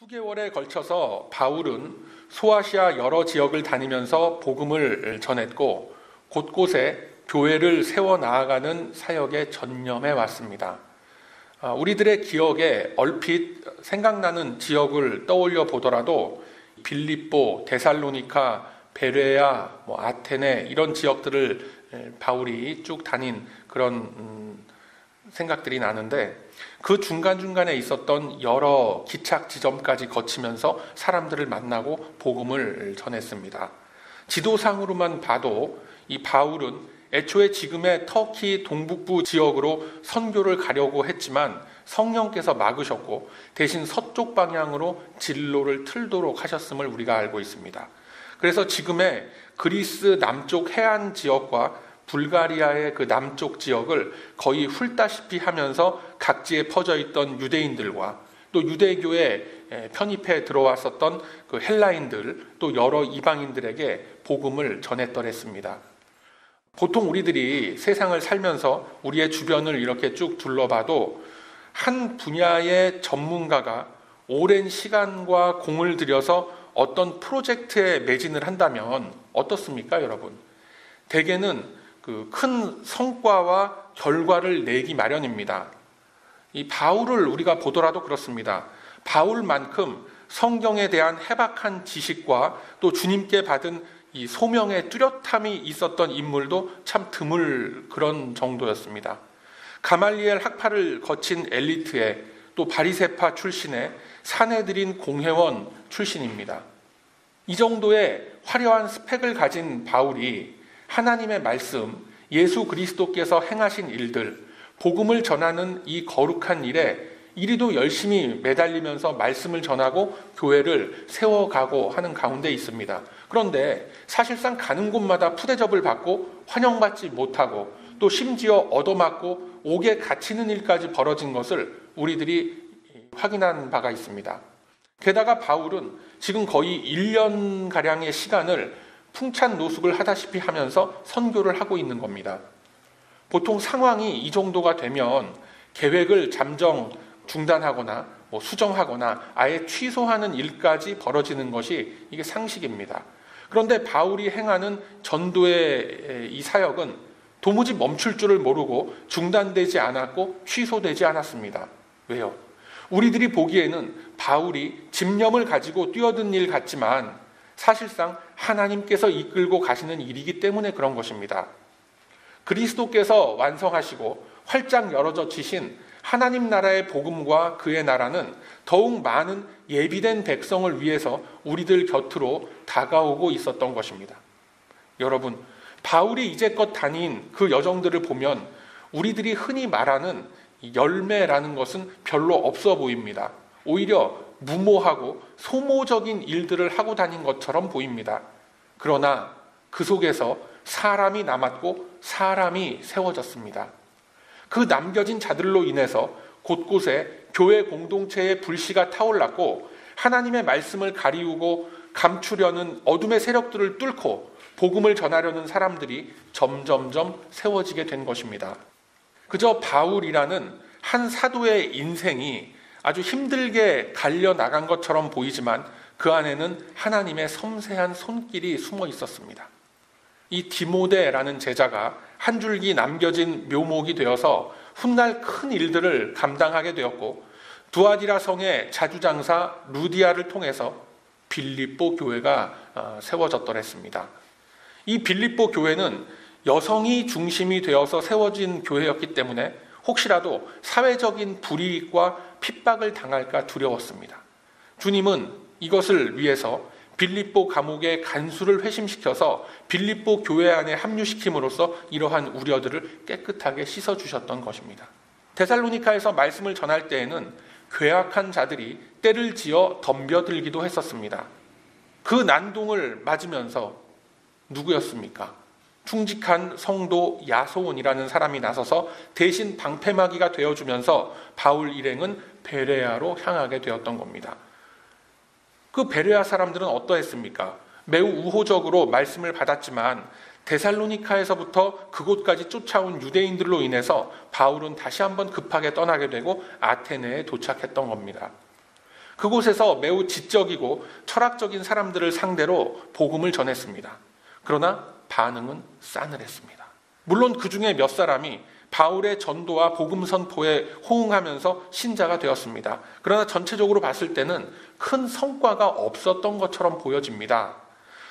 수개월에 걸쳐서 바울은 소아시아 여러 지역을 다니면서 복음을 전했고 곳곳에 교회를 세워 나아가는 사역에 전념해 왔습니다. 우리들의 기억에 얼핏 생각나는 지역을 떠올려 보더라도 빌립보, 데살로니카, 베레아, 아테네 이런 지역들을 바울이 쭉 다닌 그런 생각들이 나는데 그 중간중간에 있었던 여러 기착 지점까지 거치면서 사람들을 만나고 복음을 전했습니다. 지도상으로만 봐도 이 바울은 애초에 지금의 터키 동북부 지역으로 선교를 가려고 했지만 성령께서 막으셨고 대신 서쪽 방향으로 진로를 틀도록 하셨음을 우리가 알고 있습니다. 그래서 지금의 그리스 남쪽 해안 지역과 불가리아의 그 남쪽 지역을 거의 훑다시피 하면서 각지에 퍼져 있던 유대인들과 또 유대교에 편입해 들어왔었던 그 헬라인들 또 여러 이방인들에게 복음을 전했더랬습니다. 보통 우리들이 세상을 살면서 우리의 주변을 이렇게 쭉 둘러봐도 한 분야의 전문가가 오랜 시간과 공을 들여서 어떤 프로젝트에 매진을 한다면 어떻습니까, 여러분? 대개는 그 큰 성과와 결과를 내기 마련입니다. 이 바울을 우리가 보더라도 그렇습니다. 바울만큼 성경에 대한 해박한 지식과 또 주님께 받은 이 소명의 뚜렷함이 있었던 인물도 참 드물 그런 정도였습니다. 가말리엘 학파를 거친 엘리트의 또 바리새파 출신의 사내들인 공회원 출신입니다. 이 정도의 화려한 스펙을 가진 바울이 하나님의 말씀, 예수 그리스도께서 행하신 일들, 복음을 전하는 이 거룩한 일에 이리도 열심히 매달리면서 말씀을 전하고 교회를 세워가고 하는 가운데 있습니다. 그런데 사실상 가는 곳마다 푸대접을 받고 환영받지 못하고 또 심지어 얻어맞고 옥에 갇히는 일까지 벌어진 것을 우리들이 확인한 바가 있습니다. 게다가 바울은 지금 거의 1년가량의 시간을 풍찬 노숙을 하다시피 하면서 선교를 하고 있는 겁니다. 보통 상황이 이 정도가 되면 계획을 잠정 중단하거나 수정하거나 아예 취소하는 일까지 벌어지는 것이 이게 상식입니다. 그런데 바울이 행하는 전도의 이 사역은 도무지 멈출 줄을 모르고 중단되지 않았고 취소되지 않았습니다. 왜요? 우리들이 보기에는 바울이 집념을 가지고 뛰어든 일 같지만 사실상 하나님께서 이끌고 가시는 일이기 때문에 그런 것입니다. 그리스도께서 완성하시고 활짝 열어져 지신 하나님 나라의 복음과 그의 나라는 더욱 많은 예비된 백성을 위해서 우리들 곁으로 다가오고 있었던 것입니다. 여러분, 바울이 이제껏 다닌 그 여정들을 보면 우리들이 흔히 말하는 열매라는 것은 별로 없어 보입니다. 오히려 무모하고 소모적인 일들을 하고 다닌 것처럼 보입니다. 그러나 그 속에서 사람이 남았고 사람이 세워졌습니다. 그 남겨진 자들로 인해서 곳곳에 교회 공동체의 불씨가 타올랐고 하나님의 말씀을 가리우고 감추려는 어둠의 세력들을 뚫고 복음을 전하려는 사람들이 점점점 세워지게 된 것입니다. 그저 바울이라는 한 사도의 인생이 아주 힘들게 갈려나간 것처럼 보이지만 그 안에는 하나님의 섬세한 손길이 숨어 있었습니다. 이 디모데라는 제자가 한 줄기 남겨진 묘목이 되어서 훗날 큰 일들을 감당하게 되었고 두아디라 성의 자주장사 루디아를 통해서 빌립보 교회가 세워졌더랬습니다. 이 빌립보 교회는 여성이 중심이 되어서 세워진 교회였기 때문에 혹시라도 사회적인 불이익과 핍박을 당할까 두려웠습니다. 주님은 이것을 위해서 빌립보 감옥의 간수를 회심시켜서 빌립보 교회 안에 합류시킴으로써 이러한 우려들을 깨끗하게 씻어주셨던 것입니다. 데살로니카에서 말씀을 전할 때에는 괴악한 자들이 때를 지어 덤벼들기도 했었습니다. 그 난동을 맞으면서 누구였습니까? 충직한 성도 야소온이라는 사람이 나서서 대신 방패막이가 되어주면서 바울 일행은 베레아로 향하게 되었던 겁니다. 그 베레아 사람들은 어떠했습니까? 매우 우호적으로 말씀을 받았지만 데살로니카에서부터 그곳까지 쫓아온 유대인들로 인해서 바울은 다시 한번 급하게 떠나게 되고 아테네에 도착했던 겁니다. 그곳에서 매우 지적이고 철학적인 사람들을 상대로 복음을 전했습니다. 그러나 반응은 싸늘했습니다. 물론 그 중에 몇 사람이 바울의 전도와 복음 선포에 호응하면서 신자가 되었습니다. 그러나 전체적으로 봤을 때는 큰 성과가 없었던 것처럼 보여집니다.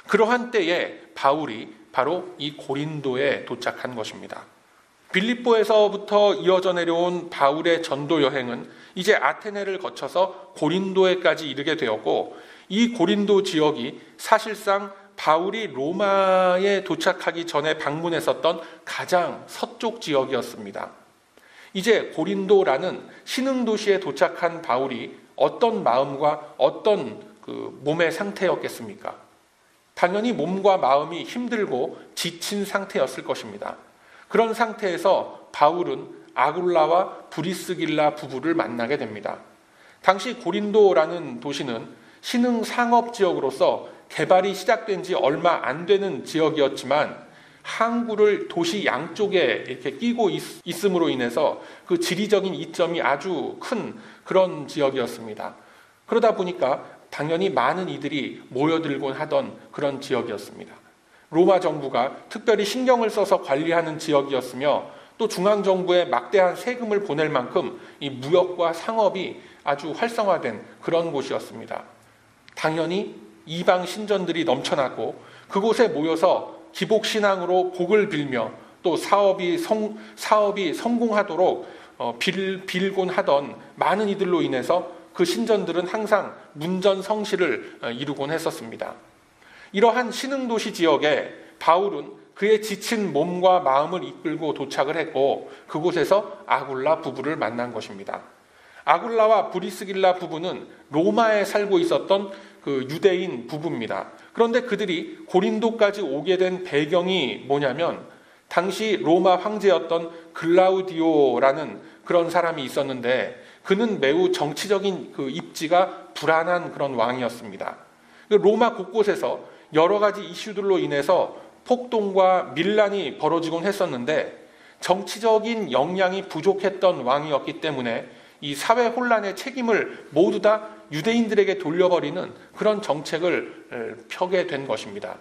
그러한 때에 바울이 바로 이 고린도에 도착한 것입니다. 빌립보에서부터 이어져 내려온 바울의 전도 여행은 이제 아테네를 거쳐서 고린도에까지 이르게 되었고, 이 고린도 지역이 사실상 바울이 로마에 도착하기 전에 방문했었던 가장 서쪽 지역이었습니다. 이제 고린도라는 신흥도시에 도착한 바울이 어떤 마음과 어떤 몸의 상태였겠습니까? 당연히 몸과 마음이 힘들고 지친 상태였을 것입니다. 그런 상태에서 바울은 아굴라와 브리스길라 부부를 만나게 됩니다. 당시 고린도라는 도시는 신흥 상업 지역으로서 개발이 시작된 지 얼마 안 되는 지역이었지만 항구를 도시 양쪽에 이렇게 끼고 있음으로 인해서 그 지리적인 이점이 아주 큰 그런 지역이었습니다. 그러다 보니까 당연히 많은 이들이 모여들곤 하던 그런 지역이었습니다. 로마 정부가 특별히 신경을 써서 관리하는 지역이었으며 또 중앙정부에 막대한 세금을 보낼 만큼 이 무역과 상업이 아주 활성화된 그런 곳이었습니다. 당연히 이방 신전들이 넘쳐나고 그곳에 모여서 기복신앙으로 복을 빌며 또 사업이 성공하도록 빌곤 하던 많은 이들로 인해서 그 신전들은 항상 문전성시를 이루곤 했었습니다. 이러한 신흥도시 지역에 바울은 그의 지친 몸과 마음을 이끌고 도착을 했고 그곳에서 아굴라 부부를 만난 것입니다. 아굴라와 브리스길라 부부는 로마에 살고 있었던 그 유대인 부부입니다. 그런데 그들이 고린도까지 오게 된 배경이 뭐냐면 당시 로마 황제였던 글라우디오라는 그런 사람이 있었는데 그는 매우 정치적인 그 입지가 불안한 그런 왕이었습니다. 로마 곳곳에서 여러 가지 이슈들로 인해서 폭동과 밀란이 벌어지곤 했었는데 정치적인 역량이 부족했던 왕이었기 때문에 이 사회 혼란의 책임을 모두 다 유대인들에게 돌려버리는 그런 정책을 펴게 된 것입니다.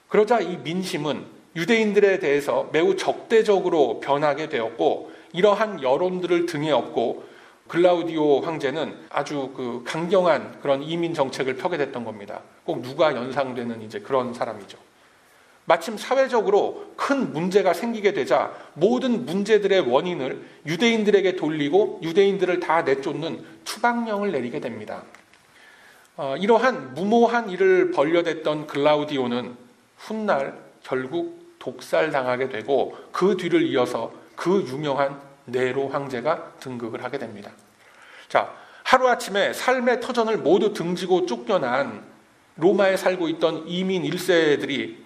그러자 이 민심은 유대인들에 대해서 매우 적대적으로 변하게 되었고 이러한 여론들을 등에 업고 글라우디오 황제는 아주 강경한 그런 이민 정책을 펴게 됐던 겁니다. 꼭 누가 연상되는 이제 그런 사람이죠. 마침 사회적으로 큰 문제가 생기게 되자 모든 문제들의 원인을 유대인들에게 돌리고 유대인들을 다 내쫓는 추방령을 내리게 됩니다. 이러한 무모한 일을 벌여댔던 글라우디오는 훗날 결국 독살당하게 되고 그 뒤를 이어서 그 유명한 네로 황제가 등극을 하게 됩니다. 자, 하루아침에 삶의 터전을 모두 등지고 쫓겨난 로마에 살고 있던 이민 1세들이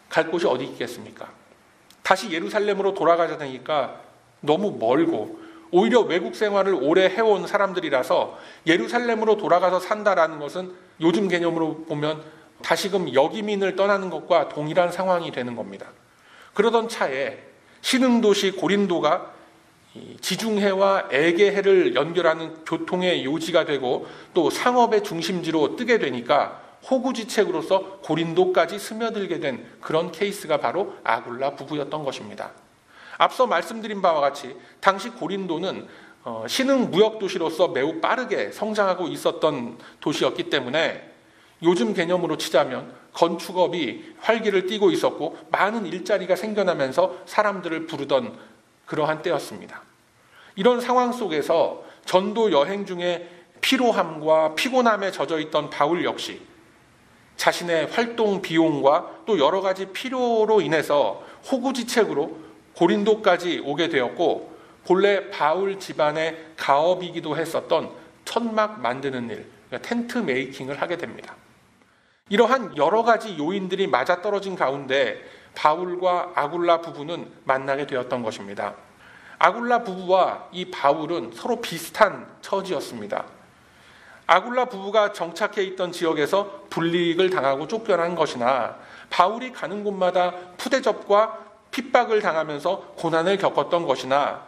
갈 곳이 어디 있겠습니까? 다시 예루살렘으로 돌아가자니까 너무 멀고 오히려 외국 생활을 오래 해온 사람들이라서 예루살렘으로 돌아가서 산다라는 것은 요즘 개념으로 보면 다시금 역이민을 떠나는 것과 동일한 상황이 되는 겁니다. 그러던 차에 신흥도시 고린도가 지중해와 에게해를 연결하는 교통의 요지가 되고 또 상업의 중심지로 뜨게 되니까 호구지책으로서 고린도까지 스며들게 된 그런 케이스가 바로 아굴라 부부였던 것입니다. 앞서 말씀드린 바와 같이 당시 고린도는 신흥 무역 도시로서 매우 빠르게 성장하고 있었던 도시였기 때문에 요즘 개념으로 치자면 건축업이 활기를 띠고 있었고 많은 일자리가 생겨나면서 사람들을 부르던 그러한 때였습니다. 이런 상황 속에서 전도 여행 중에 피로함과 피곤함에 젖어 있던 바울 역시 자신의 활동 비용과 또 여러 가지 필요로 인해서 호구지책으로 고린도까지 오게 되었고 본래 바울 집안의 가업이기도 했었던 천막 만드는 일, 텐트 메이킹을 하게 됩니다. 이러한 여러 가지 요인들이 맞아떨어진 가운데 바울과 아굴라 부부는 만나게 되었던 것입니다. 아굴라 부부와 이 바울은 서로 비슷한 처지였습니다. 아굴라 부부가 정착해 있던 지역에서 불이익을 당하고 쫓겨난 것이나 바울이 가는 곳마다 푸대접과 핍박을 당하면서 고난을 겪었던 것이나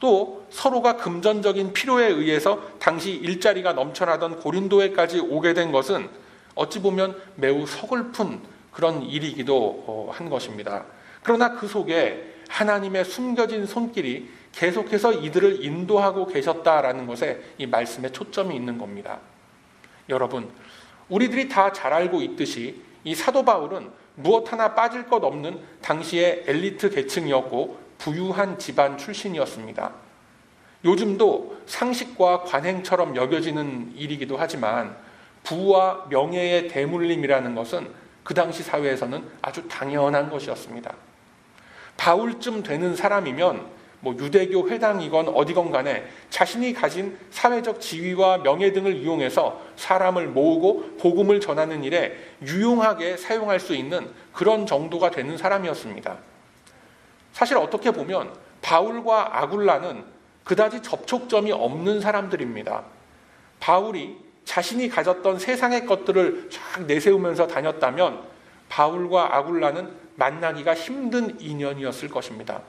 또 서로가 금전적인 필요에 의해서 당시 일자리가 넘쳐나던 고린도에까지 오게 된 것은 어찌 보면 매우 서글픈 그런 일이기도 한 것입니다. 그러나 그 속에 하나님의 숨겨진 손길이 계속해서 이들을 인도하고 계셨다라는 것에 이 말씀에 초점이 있는 겁니다. 여러분, 우리들이 다 잘 알고 있듯이 이 사도 바울은 무엇 하나 빠질 것 없는 당시의 엘리트 계층이었고 부유한 집안 출신이었습니다. 요즘도 상식과 관행처럼 여겨지는 일이기도 하지만 부와 명예의 대물림이라는 것은 그 당시 사회에서는 아주 당연한 것이었습니다. 바울쯤 되는 사람이면 유대교 회당이건 어디건 간에 자신이 가진 사회적 지위와 명예 등을 이용해서 사람을 모으고 복음을 전하는 일에 유용하게 사용할 수 있는 그런 정도가 되는 사람이었습니다. 사실 어떻게 보면 바울과 아굴라는 그다지 접촉점이 없는 사람들입니다. 바울이 자신이 가졌던 세상의 것들을 쫙 내세우면서 다녔다면 바울과 아굴라는 만나기가 힘든 인연이었을 것입니다.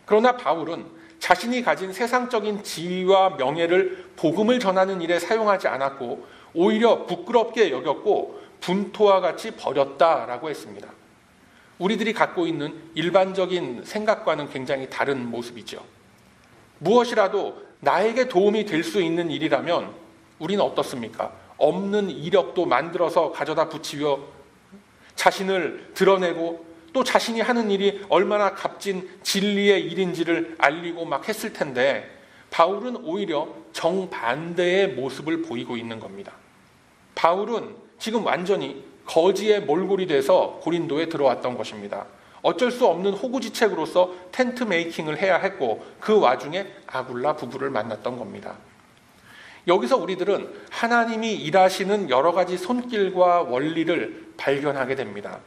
그러나 바울은 자신이 가진 세상적인 지위와 명예를 복음을 전하는 일에 사용하지 않았고 오히려 부끄럽게 여겼고 분토와 같이 버렸다라고 했습니다. 우리들이 갖고 있는 일반적인 생각과는 굉장히 다른 모습이죠. 무엇이라도 나에게 도움이 될 수 있는 일이라면 우리는 어떻습니까? 없는 이력도 만들어서 가져다 붙이며 자신을 드러내고 또 자신이 하는 일이 얼마나 값진 진리의 일인지를 알리고 막 했을 텐데 바울은 오히려 정반대의 모습을 보이고 있는 겁니다. 바울은 지금 완전히 거지의 몰골이 돼서 고린도에 들어왔던 것입니다. 어쩔 수 없는 호구지책으로서 텐트 메이킹을 해야 했고 그 와중에 아굴라 부부를 만났던 겁니다. 여기서 우리들은 하나님이 일하시는 여러 가지 손길과 원리를 발견하게 됩니다.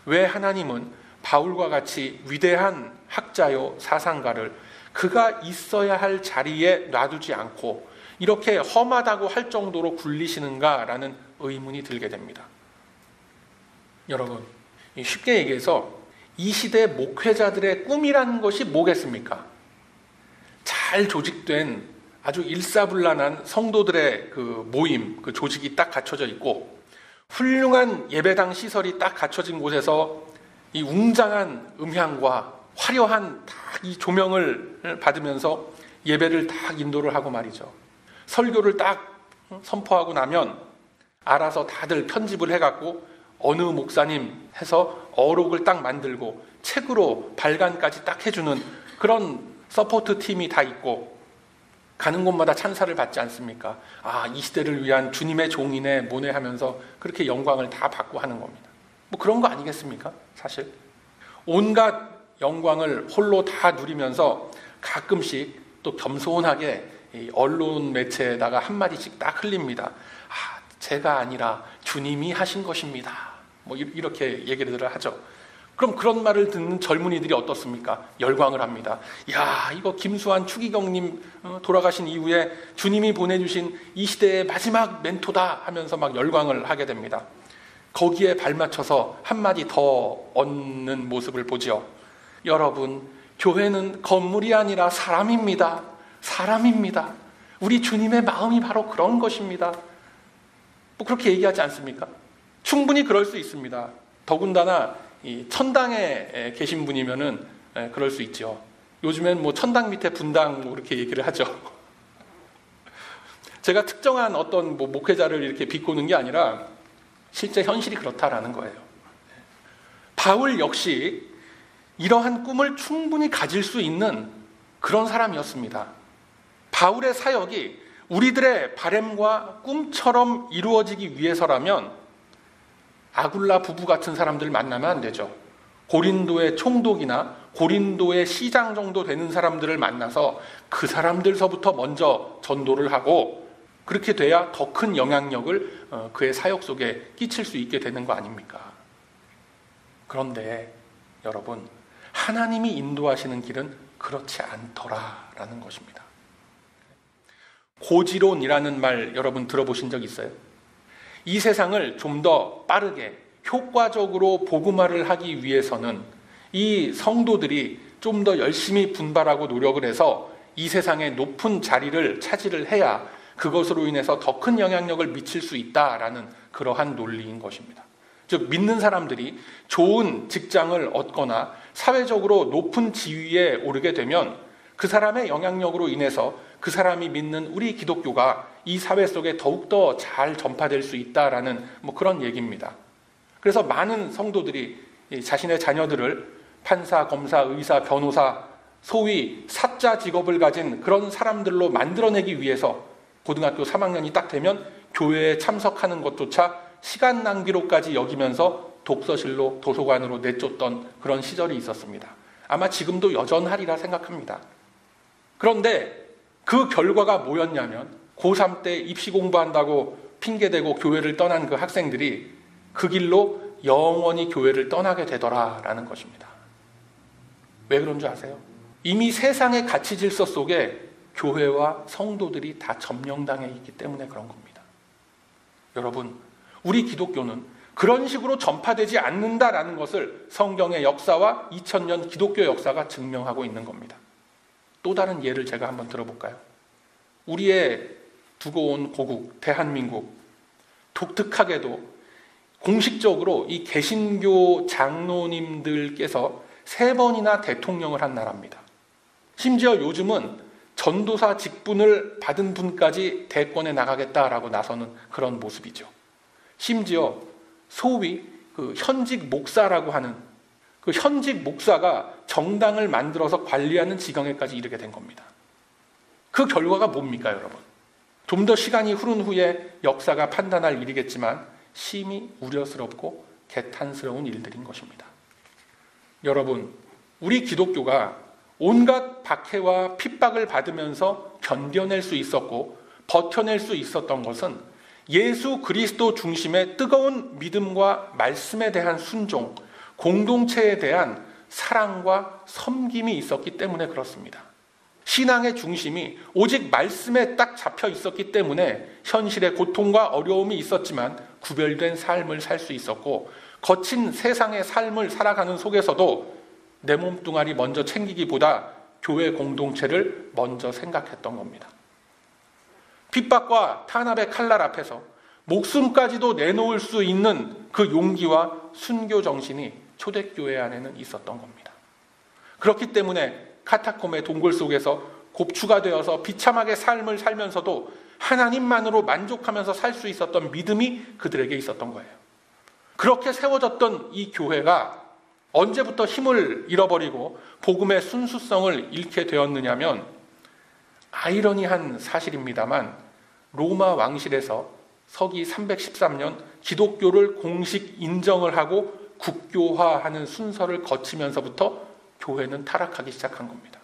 왜 하나님은 바울과 같이 위대한 학자요 사상가를 그가 있어야 할 자리에 놔두지 않고 이렇게 험하다고 할 정도로 굴리시는가라는 의문이 들게 됩니다. 여러분, 쉽게 얘기해서 이 시대 목회자들의 꿈이라는 것이 뭐겠습니까? 잘 조직된 아주 일사불란한 성도들의 그 모임, 그 조직이 딱 갖춰져 있고 훌륭한 예배당 시설이 딱 갖춰진 곳에서 이 웅장한 음향과 화려한 딱 이 조명을 받으면서 예배를 딱 인도를 하고 말이죠. 설교를 딱 선포하고 나면 알아서 다들 편집을 해갖고 어느 목사님 해서 어록을 딱 만들고 책으로 발간까지 딱 해주는 그런 서포트 팀이 다 있고 가는 곳마다 찬사를 받지 않습니까? 아, 이 시대를 위한 주님의 종이네 뭐네 하면서 그렇게 영광을 다 받고 하는 겁니다. 그런 거 아니겠습니까? 사실 온갖 영광을 홀로 다 누리면서 가끔씩 또 겸손하게 이 언론 매체에다가 한마디씩 딱 흘립니다. 아, 제가 아니라 주님이 하신 것입니다. 이렇게 얘기를 하죠. 그럼 그런 말을 듣는 젊은이들이 어떻습니까? 열광을 합니다. 야, 이거 김수환 추기경님 돌아가신 이후에 주님이 보내주신 이 시대의 마지막 멘토다 하면서 막 열광을 하게 됩니다. 거기에 발맞춰서 한마디 더 얻는 모습을 보지요. 여러분, 교회는 건물이 아니라 사람입니다. 사람입니다. 우리 주님의 마음이 바로 그런 것입니다. 그렇게 얘기하지 않습니까? 충분히 그럴 수 있습니다. 더군다나 이 천당에 계신 분이면은 그럴 수 있죠. 요즘엔 천당 밑에 분당 이렇게 얘기를 하죠. 제가 특정한 어떤 목회자를 이렇게 비꼬는 게 아니라 실제 현실이 그렇다라는 거예요. 바울 역시 이러한 꿈을 충분히 가질 수 있는 그런 사람이었습니다. 바울의 사역이 우리들의 바램과 꿈처럼 이루어지기 위해서라면 아굴라 부부 같은 사람들 만나면 안 되죠. 고린도의 총독이나 고린도의 시장 정도 되는 사람들을 만나서 그 사람들서부터 먼저 전도를 하고 그렇게 돼야 더 큰 영향력을 그의 사역 속에 끼칠 수 있게 되는 거 아닙니까? 그런데 여러분, 하나님이 인도하시는 길은 그렇지 않더라라는 것입니다. 고지론이라는 말 여러분 들어보신 적 있어요? 이 세상을 좀 더 빠르게 효과적으로 복음화를 하기 위해서는 이 성도들이 좀 더 열심히 분발하고 노력을 해서 이 세상의 높은 자리를 차지를 해야 그것으로 인해서 더 큰 영향력을 미칠 수 있다라는 그러한 논리인 것입니다. 즉 믿는 사람들이 좋은 직장을 얻거나 사회적으로 높은 지위에 오르게 되면 그 사람의 영향력으로 인해서 그 사람이 믿는 우리 기독교가 이 사회 속에 더욱더 잘 전파될 수 있다라는 그런 얘기입니다. 그래서 많은 성도들이 자신의 자녀들을 판사, 검사, 의사, 변호사, 소위 사자 직업을 가진 그런 사람들로 만들어내기 위해서 고등학교 3학년이 딱 되면 교회에 참석하는 것조차 시간 낭비로까지 여기면서 독서실로 도서관으로 내쫓던 그런 시절이 있었습니다. 아마 지금도 여전하리라 생각합니다. 그런데 그 결과가 뭐였냐면 고3 때 입시 공부한다고 핑계대고 교회를 떠난 그 학생들이 그 길로 영원히 교회를 떠나게 되더라라는 것입니다. 왜 그런 줄 아세요? 이미 세상의 가치 질서 속에 교회와 성도들이 다 점령당해 있기 때문에 그런 겁니다. 여러분, 우리 기독교는 그런 식으로 전파되지 않는다라는 것을 성경의 역사와 2000년 기독교 역사가 증명하고 있는 겁니다. 또 다른 예를 제가 한번 들어볼까요? 우리의 두고 온 고국 대한민국, 독특하게도 공식적으로 이 개신교 장로님들께서 3번이나 대통령을 한 나라입니다. 심지어 요즘은 전도사 직분을 받은 분까지 대권에 나가겠다라고 나서는 그런 모습이죠. 심지어 소위 그 현직 목사라고 하는 그 현직 목사가 정당을 만들어서 관리하는 지경에까지 이르게 된 겁니다. 그 결과가 뭡니까, 여러분? 좀 더 시간이 흐른 후에 역사가 판단할 일이겠지만 심히 우려스럽고 개탄스러운 일들인 것입니다. 여러분, 우리 기독교가 온갖 박해와 핍박을 받으면서 견뎌낼 수 있었고 버텨낼 수 있었던 것은 예수 그리스도 중심의 뜨거운 믿음과 말씀에 대한 순종, 공동체에 대한 사랑과 섬김이 있었기 때문에 그렇습니다. 신앙의 중심이 오직 말씀에 딱 잡혀 있었기 때문에 현실의 고통과 어려움이 있었지만 구별된 삶을 살 수 있었고, 거친 세상의 삶을 살아가는 속에서도 내 몸뚱아리 먼저 챙기기보다 교회 공동체를 먼저 생각했던 겁니다. 핍박과 탄압의 칼날 앞에서 목숨까지도 내놓을 수 있는 그 용기와 순교 정신이 초대교회 안에는 있었던 겁니다. 그렇기 때문에 카타콤의 동굴 속에서 곱추가 되어서 비참하게 삶을 살면서도 하나님만으로 만족하면서 살 수 있었던 믿음이 그들에게 있었던 거예요. 그렇게 세워졌던 이 교회가 언제부터 힘을 잃어버리고 복음의 순수성을 잃게 되었느냐면, 아이러니한 사실입니다만 로마 왕실에서 서기 313년 기독교를 공식 인정을 하고 국교화하는 순서를 거치면서부터 교회는 타락하기 시작한 겁니다.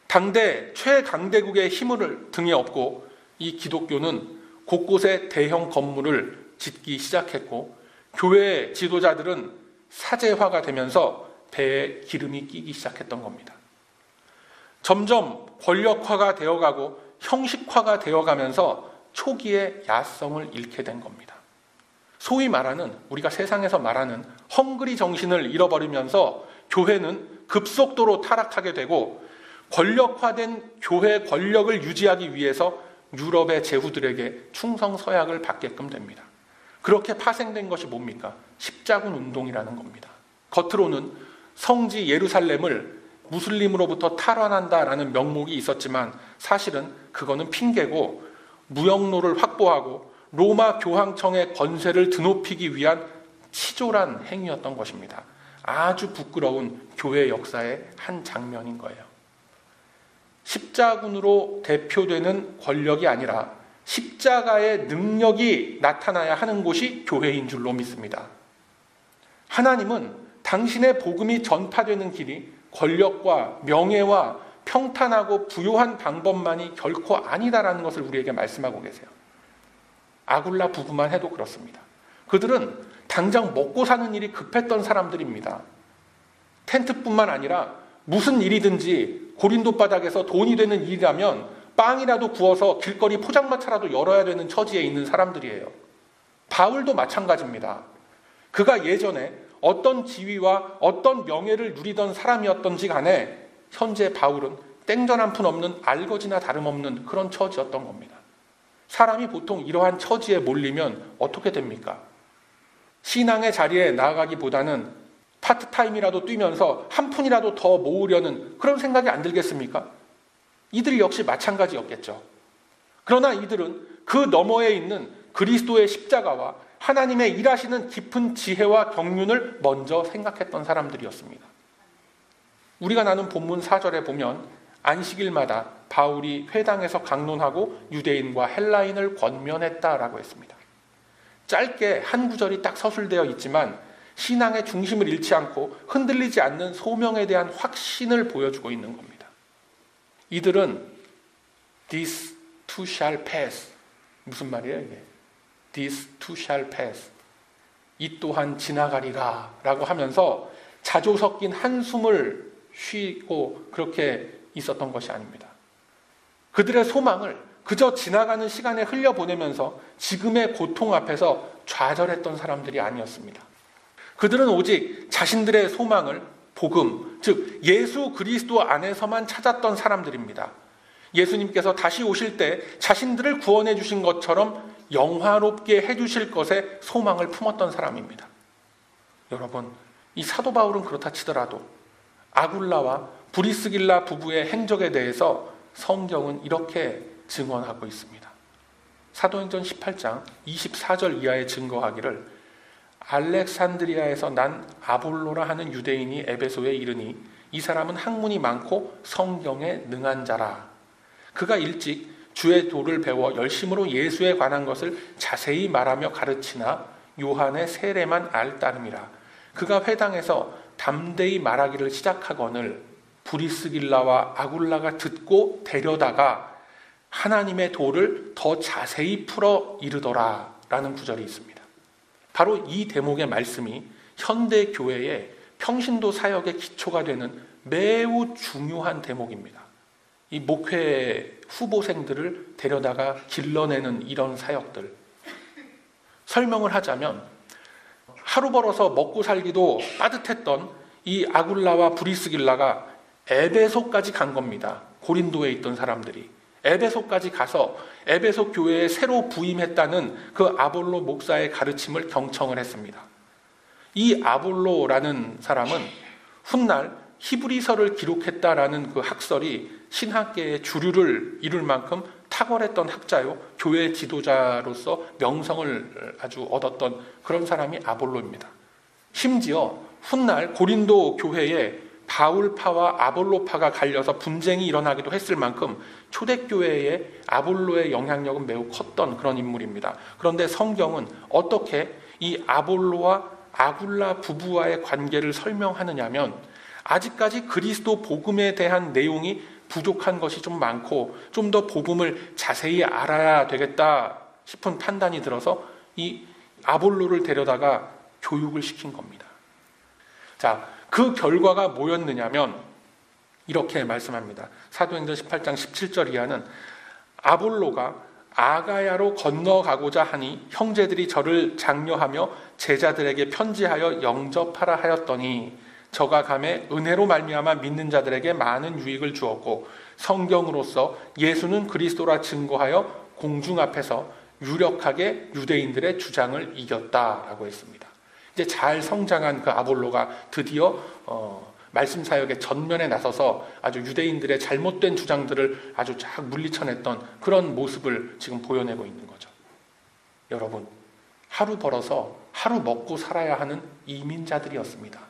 당대 최강대국의 힘을 등에 업고 이 기독교는 곳곳에 대형 건물을 짓기 시작했고, 교회의 지도자들은 사제화가 되면서 배에 기름이 끼기 시작했던 겁니다. 점점 권력화가 되어가고 형식화가 되어가면서 초기에 야성을 잃게 된 겁니다. 소위 말하는, 우리가 세상에서 말하는 헝그리 정신을 잃어버리면서 교회는 급속도로 타락하게 되고, 권력화된 교회 권력을 유지하기 위해서 유럽의 제후들에게 충성서약을 받게끔 됩니다. 그렇게 파생된 것이 뭡니까? 십자군 운동이라는 겁니다. 겉으로는 성지 예루살렘을 무슬림으로부터 탈환한다라는 명목이 있었지만 사실은 그거는 핑계고 무역로를 확보하고 로마 교황청의 권세를 드높이기 위한 치졸한 행위였던 것입니다. 아주 부끄러운 교회 역사의 한 장면인 거예요. 십자군으로 대표되는 권력이 아니라 십자가의 능력이 나타나야 하는 곳이 교회인 줄로 믿습니다. 하나님은 당신의 복음이 전파되는 길이 권력과 명예와 평탄하고 부요한 방법만이 결코 아니다라는 것을 우리에게 말씀하고 계세요. 아굴라 부부만 해도 그렇습니다. 그들은 당장 먹고 사는 일이 급했던 사람들입니다. 텐트뿐만 아니라 무슨 일이든지 고린도 바닥에서 돈이 되는 일이라면 빵이라도 구워서 길거리 포장마차라도 열어야 되는 처지에 있는 사람들이에요. 바울도 마찬가지입니다. 그가 예전에 어떤 지위와 어떤 명예를 누리던 사람이었던지 간에 현재 바울은 땡전 한 푼 없는 알거지나 다름없는 그런 처지였던 겁니다. 사람이 보통 이러한 처지에 몰리면 어떻게 됩니까? 신앙의 자리에 나아가기보다는 파트타임이라도 뛰면서 한 푼이라도 더 모으려는 그런 생각이 안 들겠습니까? 이들 역시 마찬가지였겠죠. 그러나 이들은 그 너머에 있는 그리스도의 십자가와 하나님의 일하시는 깊은 지혜와 경륜을 먼저 생각했던 사람들이었습니다. 우리가 나눈 본문 4절에 보면 안식일마다 바울이 회당에서 강론하고 유대인과 헬라인을 권면했다라고 했습니다. 짧게 한 구절이 딱 서술되어 있지만 신앙의 중심을 잃지 않고 흔들리지 않는 소명에 대한 확신을 보여주고 있는 겁니다. 이들은 This too shall pass. 무슨 말이에요 이게? This too shall pass. 이 또한 지나가리라 라고 하면서 자조 섞인 한숨을 쉬고 그렇게 있었던 것이 아닙니다. 그들의 소망을 그저 지나가는 시간에 흘려보내면서 지금의 고통 앞에서 좌절했던 사람들이 아니었습니다. 그들은 오직 자신들의 소망을 복음, 즉 예수 그리스도 안에서만 찾았던 사람들입니다. 예수님께서 다시 오실 때 자신들을 구원해 주신 것처럼 영화롭게 해주실 것에 소망을 품었던 사람입니다. 여러분, 이 사도 바울은 그렇다 치더라도 아굴라와 브리스길라 부부의 행적에 대해서 성경은 이렇게 증언하고 있습니다. 사도행전 18장 24절 이하에 증거하기를 알렉산드리아에서 난 아볼로라 하는 유대인이 에베소에 이르니 이 사람은 학문이 많고 성경에 능한 자라. 그가 일찍 주의 도를 배워 열심으로 예수에 관한 것을 자세히 말하며 가르치나 요한의 세례만 알 따름이라. 그가 회당에서 담대히 말하기를 시작하거늘 브리스길라와 아굴라가 듣고 데려다가 하나님의 도를 더 자세히 풀어 이르더라 라는 구절이 있습니다. 바로 이 대목의 말씀이 현대 교회의 평신도 사역의 기초가 되는 매우 중요한 대목입니다. 이 목회 후보생들을 데려다가 길러내는 이런 사역들. 설명을 하자면 하루 벌어서 먹고 살기도 빠듯했던 이 아굴라와 브리스길라가 에베소까지 간 겁니다. 고린도에 있던 사람들이. 에베소까지 가서 에베소 교회에 새로 부임했다는 그 아볼로 목사의 가르침을 경청을 했습니다. 이 아볼로라는 사람은 훗날 히브리서를 기록했다라는 그 학설이 신학계의 주류를 이룰 만큼 탁월했던 학자요, 교회 지도자로서 명성을 아주 얻었던 그런 사람이 아볼로입니다. 심지어 훗날 고린도 교회에 바울파와 아볼로파가 갈려서 분쟁이 일어나기도 했을 만큼 초대교회에 아볼로의 영향력은 매우 컸던 그런 인물입니다. 그런데 성경은 어떻게 이 아볼로와 아굴라 부부와의 관계를 설명하느냐면 아직까지 그리스도 복음에 대한 내용이 부족한 것이 좀 많고 좀 더 복음을 자세히 알아야 되겠다 싶은 판단이 들어서 이 아볼로를 데려다가 교육을 시킨 겁니다. 자, 그 결과가 뭐였느냐면 이렇게 말씀합니다. 사도행전 18장 17절 이하는 아볼로가 아가야로 건너가고자 하니 형제들이 저를 장려하며 제자들에게 편지하여 영접하라 하였더니 저가 감에 은혜로 말미암아 믿는 자들에게 많은 유익을 주었고 성경으로서 예수는 그리스도라 증거하여 공중 앞에서 유력하게 유대인들의 주장을 이겼다라고 했습니다. 이제 잘 성장한 그 아볼로가 드디어 말씀 사역의 전면에 나서서 아주 유대인들의 잘못된 주장들을 아주 쫙 물리쳐냈던 그런 모습을 지금 보여내고 있는 거죠. 여러분, 하루 벌어서 하루 먹고 살아야 하는 이민자들이었습니다.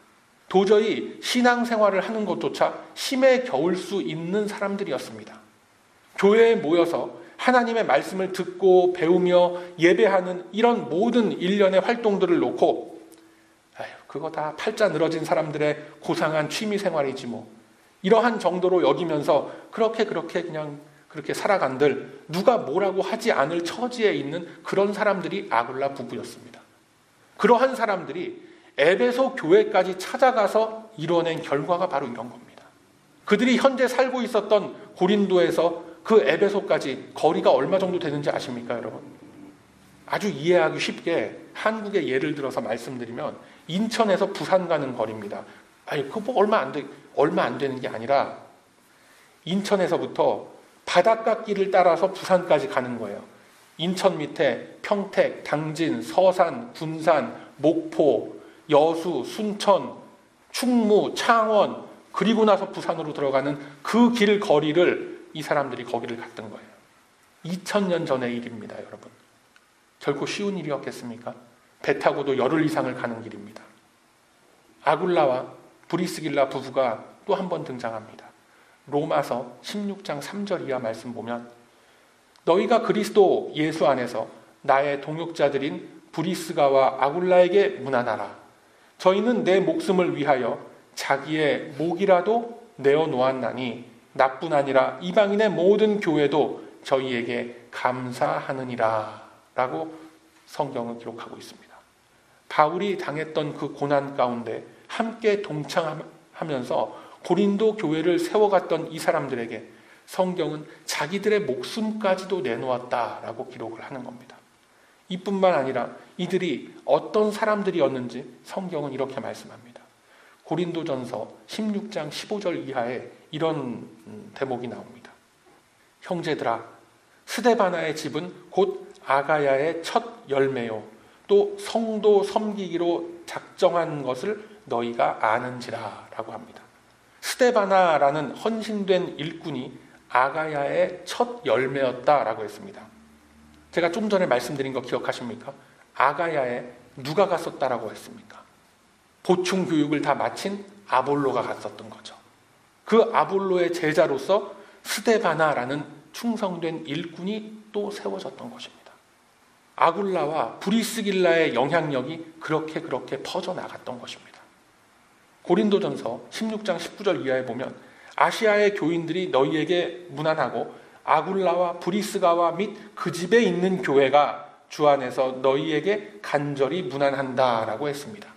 도저히 신앙생활을 하는 것조차 힘에 겨울 수 있는 사람들이었습니다. 교회에 모여서 하나님의 말씀을 듣고 배우며 예배하는 이런 모든 일련의 활동들을 놓고 그거 다 팔자 늘어진 사람들의 고상한 취미생활이지 뭐 이러한 정도로 여기면서 그렇게 그냥 그렇게 살아간들 누가 뭐라고 하지 않을 처지에 있는 그런 사람들이 아굴라 부부였습니다. 그러한 사람들이 에베소 교회까지 찾아가서 이뤄낸 결과가 바로 이런 겁니다. 그들이 현재 살고 있었던 고린도에서 그 에베소까지 거리가 얼마 정도 되는지 아십니까, 여러분? 아주 이해하기 쉽게 한국의 예를 들어서 말씀드리면 인천에서 부산 가는 거리입니다. 아니, 그거 뭐 얼마 안 되는 게 아니라 인천에서부터 바닷가 길을 따라서 부산까지 가는 거예요. 인천 밑에 평택, 당진, 서산, 군산, 목포, 여수, 순천, 충무, 창원, 그리고 나서 부산으로 들어가는 그 길 거리를 이 사람들이 거기를 갔던 거예요. 2000년 전의 일입니다, 여러분. 결코 쉬운 일이었겠습니까? 배 타고도 열흘 이상을 가는 길입니다. 아굴라와 브리스길라 부부가 또 한 번 등장합니다. 로마서 16장 3절 이하 말씀 보면 너희가 그리스도 예수 안에서 나의 동역자들인 브리스가와 아굴라에게 문안하라. 저희는 내 목숨을 위하여 자기의 목이라도 내어놓았나니 나뿐 아니라 이방인의 모든 교회도 저희에게 감사하느니라 라고 성경은 기록하고 있습니다. 바울이 당했던 그 고난 가운데 함께 동참하면서 고린도 교회를 세워갔던 이 사람들에게 성경은 자기들의 목숨까지도 내놓았다라고 기록을 하는 겁니다. 이뿐만 아니라 이들이 어떤 사람들이었는지 성경은 이렇게 말씀합니다. 고린도전서 16장 15절 이하에 이런 대목이 나옵니다. 형제들아, 스데바나의 집은 곧 아가야의 첫 열매요 또 성도 섬기기로 작정한 것을 너희가 아는지라 라고 합니다. 스데바나라는 헌신된 일꾼이 아가야의 첫 열매였다라고 했습니다. 제가 좀 전에 말씀드린 거 기억하십니까? 아가야에 누가 갔었다라고 했습니까? 보충 교육을 다 마친 아볼로가 갔었던 거죠. 그 아볼로의 제자로서 스데바나라는 충성된 일꾼이 또 세워졌던 것입니다. 아굴라와 브리스길라의 영향력이 그렇게 퍼져나갔던 것입니다. 고린도전서 16장 19절 이하에 보면 아시아의 교인들이 너희에게 문안하고 아굴라와 브리스가와 및 그 집에 있는 교회가 주 안에서 너희에게 간절히 문안한다라고 했습니다.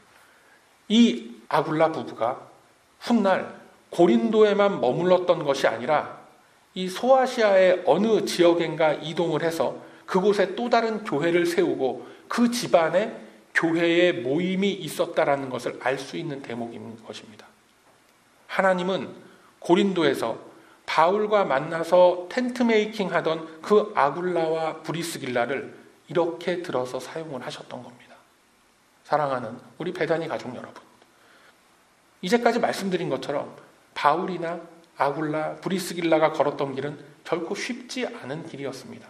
이 아굴라 부부가 훗날 고린도에만 머물렀던 것이 아니라 이 소아시아의 어느 지역인가 이동을 해서 그곳에 또 다른 교회를 세우고 그 집안에 교회의 모임이 있었다라는 것을 알 수 있는 대목인 것입니다. 하나님은 고린도에서 바울과 만나서 텐트 메이킹 하던 그 아굴라와 브리스길라를 이렇게 들어서 사용을 하셨던 겁니다. 사랑하는 우리 베다니 가족 여러분, 이제까지 말씀드린 것처럼 바울이나 아굴라, 브리스길라가 걸었던 길은 결코 쉽지 않은 길이었습니다.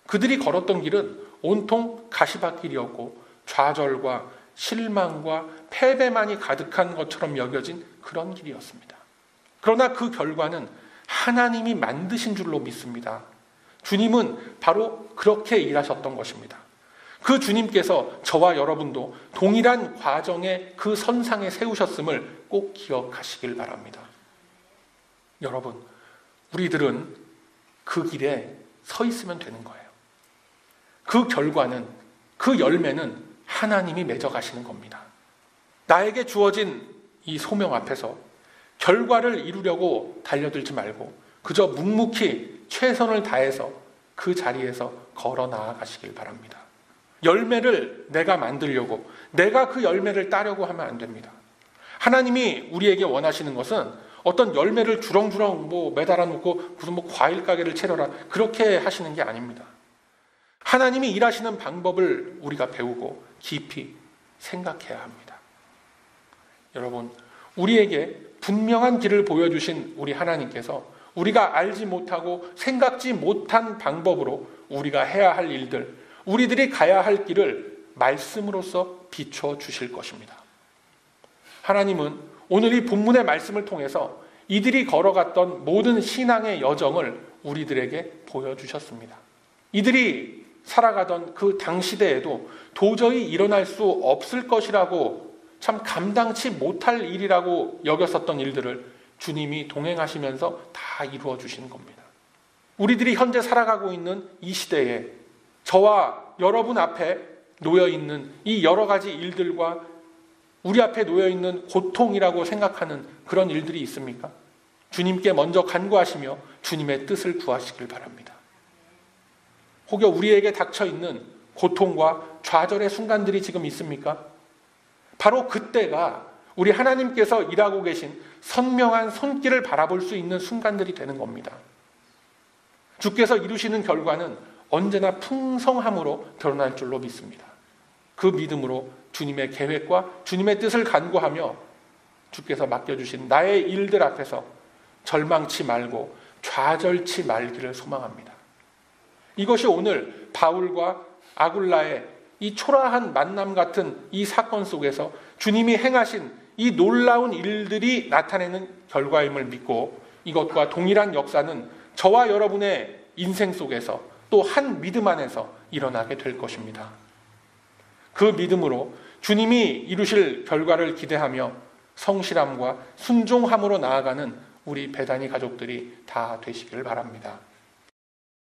그들이 걸었던 길은 온통 가시밭길이었고 좌절과 실망과 패배만이 가득한 것처럼 여겨진 그런 길이었습니다. 그러나 그 결과는 하나님이 만드신 줄로 믿습니다. 주님은 바로 그렇게 일하셨던 것입니다. 그 주님께서 저와 여러분도 동일한 과정의 그 선상에 세우셨음을 꼭 기억하시길 바랍니다. 여러분, 우리들은 그 길에 서 있으면 되는 거예요. 그 결과는, 그 열매는 하나님이 맺어가시는 겁니다. 나에게 주어진 이 소명 앞에서 결과를 이루려고 달려들지 말고 그저 묵묵히 최선을 다해서 그 자리에서 걸어 나아가시길 바랍니다. 열매를 내가 만들려고, 내가 그 열매를 따려고 하면 안 됩니다. 하나님이 우리에게 원하시는 것은 어떤 열매를 주렁주렁 매달아 놓고 무슨 과일 가게를 차려라, 그렇게 하시는 게 아닙니다. 하나님이 일하시는 방법을 우리가 배우고 깊이 생각해야 합니다. 여러분, 우리에게 분명한 길을 보여주신 우리 하나님께서 우리가 알지 못하고 생각지 못한 방법으로 우리가 해야 할 일들, 우리들이 가야 할 길을 말씀으로써 비춰 주실 것입니다. 하나님은 오늘 이 본문의 말씀을 통해서 이들이 걸어갔던 모든 신앙의 여정을 우리들에게 보여주셨습니다. 이들이 살아가던 그 당시대에도 도저히 일어날 수 없을 것이라고, 참 감당치 못할 일이라고 여겼었던 일들을 주님이 동행하시면서 다 이루어 주시는 겁니다. 우리들이 현재 살아가고 있는 이 시대에 저와 여러분 앞에 놓여있는 이 여러 가지 일들과 우리 앞에 놓여있는 고통이라고 생각하는 그런 일들이 있습니까? 주님께 먼저 간구하시며 주님의 뜻을 구하시길 바랍니다. 혹여 우리에게 닥쳐있는 고통과 좌절의 순간들이 지금 있습니까? 바로 그때가 우리 하나님께서 일하고 계신 선명한 손길을 바라볼 수 있는 순간들이 되는 겁니다. 주께서 이루시는 결과는 언제나 풍성함으로 드러날 줄로 믿습니다. 그 믿음으로 주님의 계획과 주님의 뜻을 간구하며 주께서 맡겨주신 나의 일들 앞에서 절망치 말고 좌절치 말기를 소망합니다. 이것이 오늘 바울과 아굴라의 이 초라한 만남 같은 이 사건 속에서 주님이 행하신 이 놀라운 일들이 나타내는 결과임을 믿고 이것과 동일한 역사는 저와 여러분의 인생 속에서 또 한 믿음 안에서 일어나게 될 것입니다. 그 믿음으로 주님이 이루실 결과를 기대하며 성실함과 순종함으로 나아가는 우리 베다니 가족들이 다 되시길 바랍니다.